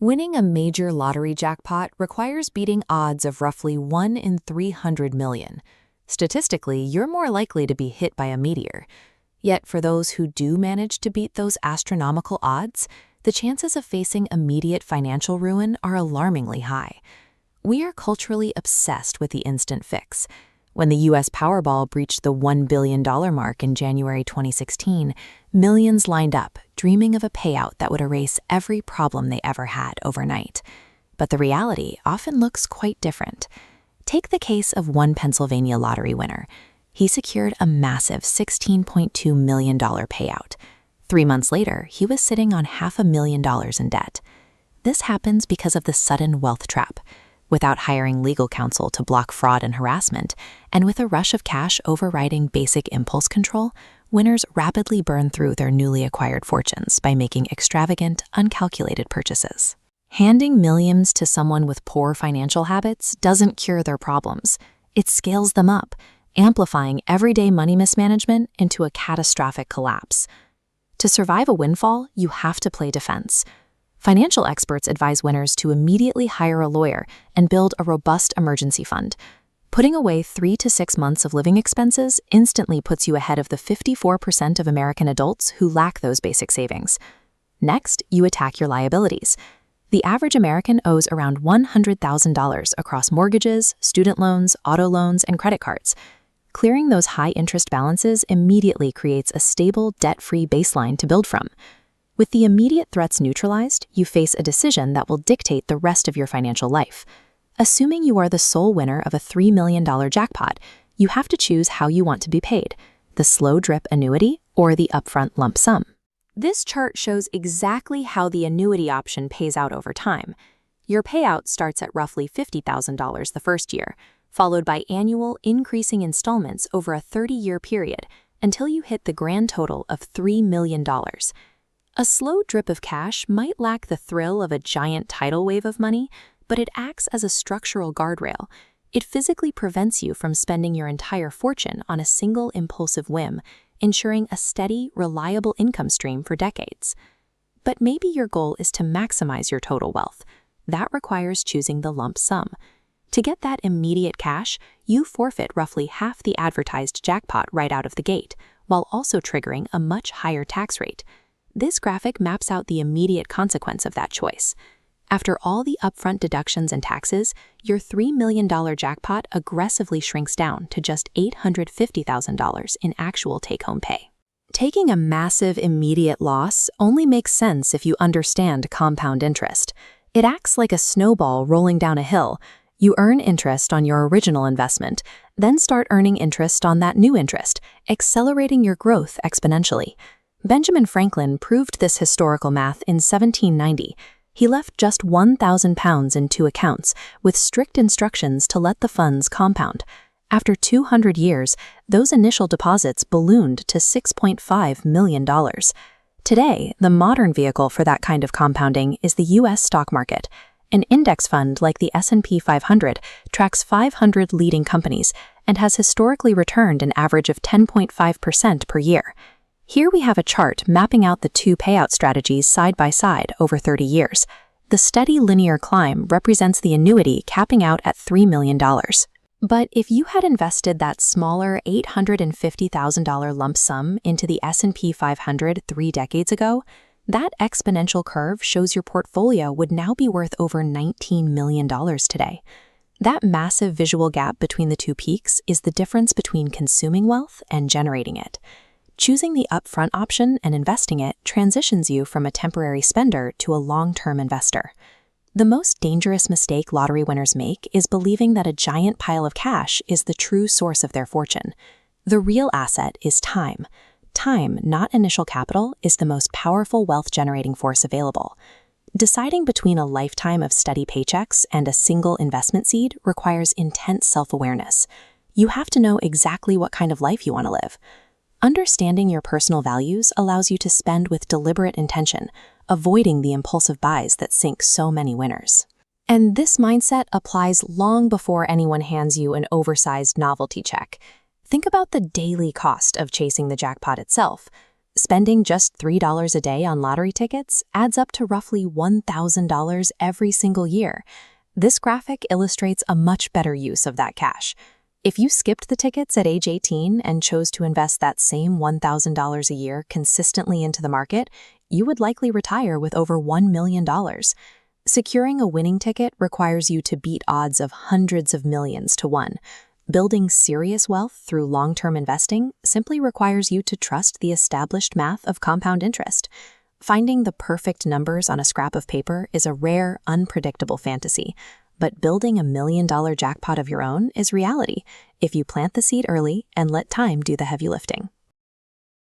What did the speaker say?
Winning a major lottery jackpot requires beating odds of roughly 1 in 300 million. Statistically, you're more likely to be hit by a meteor. Yet for those who do manage to beat those astronomical odds, the chances of facing immediate financial ruin are alarmingly high. We are culturally obsessed with the instant fix. When the U.S. Powerball breached the $1 billion mark in January 2016, millions lined up, dreaming of a payout that would erase every problem they ever had overnight. But the reality often looks quite different. Take the case of one Pennsylvania lottery winner. He secured a massive $16.2 million payout. 3 months later, he was sitting on $500,000 in debt. This happens because of the sudden wealth trap. Without hiring legal counsel to block fraud and harassment, and with a rush of cash overriding basic impulse control, winners rapidly burn through their newly acquired fortunes by making extravagant, uncalculated purchases. Handing millions to someone with poor financial habits doesn't cure their problems. It scales them up, amplifying everyday money mismanagement into a catastrophic collapse. To survive a windfall, you have to play defense. Financial experts advise winners to immediately hire a lawyer and build a robust emergency fund. Putting away 3 to 6 months of living expenses instantly puts you ahead of the 54% of American adults who lack those basic savings. Next, you attack your liabilities. The average American owes around $100,000 across mortgages, student loans, auto loans, and credit cards. Clearing those high-interest balances immediately creates a stable, debt-free baseline to build from. With the immediate threats neutralized, you face a decision that will dictate the rest of your financial life. Assuming you are the sole winner of a $3 million jackpot, you have to choose how you want to be paid, the slow drip annuity or the upfront lump sum. This chart shows exactly how the annuity option pays out over time. Your payout starts at roughly $50,000 the first year, followed by annual increasing installments over a 30-year period until you hit the grand total of $3 million. A slow drip of cash might lack the thrill of a giant tidal wave of money, but it acts as a structural guardrail. It physically prevents you from spending your entire fortune on a single impulsive whim, ensuring a steady, reliable income stream for decades. But maybe your goal is to maximize your total wealth. That requires choosing the lump sum. To get that immediate cash, you forfeit roughly half the advertised jackpot right out of the gate, while also triggering a much higher tax rate. This graphic maps out the immediate consequence of that choice. After all the upfront deductions and taxes, your $3 million jackpot aggressively shrinks down to just $850,000 in actual take-home pay. Taking a massive immediate loss only makes sense if you understand compound interest. It acts like a snowball rolling down a hill. You earn interest on your original investment, then start earning interest on that new interest, accelerating your growth exponentially. Benjamin Franklin proved this historical math in 1790. He left just £1,000 in 2 accounts, with strict instructions to let the funds compound. After 200 years, those initial deposits ballooned to $6.5 million. Today, the modern vehicle for that kind of compounding is the U.S. stock market. An index fund like the S&P 500 tracks 500 leading companies and has historically returned an average of 10.5% per year. Here we have a chart mapping out the two payout strategies side by side over 30 years. The steady linear climb represents the annuity capping out at $3 million. But if you had invested that smaller $850,000 lump sum into the S&P 500 3 decades ago, that exponential curve shows your portfolio would now be worth over $19 million today. That massive visual gap between the two peaks is the difference between consuming wealth and generating it. Choosing the upfront option and investing it transitions you from a temporary spender to a long-term investor. The most dangerous mistake lottery winners make is believing that a giant pile of cash is the true source of their fortune. The real asset is time. Time, not initial capital, is the most powerful wealth-generating force available. Deciding between a lifetime of steady paychecks and a single investment seed requires intense self-awareness. You have to know exactly what kind of life you want to live. Understanding your personal values allows you to spend with deliberate intention, avoiding the impulsive buys that sink so many winners. And this mindset applies long before anyone hands you an oversized novelty check. Think about the daily cost of chasing the jackpot itself. Spending just $3 a day on lottery tickets adds up to roughly $1,000 every single year. This graphic illustrates a much better use of that cash. If you skipped the tickets at age 18 and chose to invest that same $1,000 a year consistently into the market, you would likely retire with over $1 million. Securing a winning ticket requires you to beat odds of hundreds of millions to one. Building serious wealth through long-term investing simply requires you to trust the established math of compound interest. Finding the perfect numbers on a scrap of paper is a rare, unpredictable fantasy, but building $1 million jackpot of your own is reality if you plant the seed early and let time do the heavy lifting.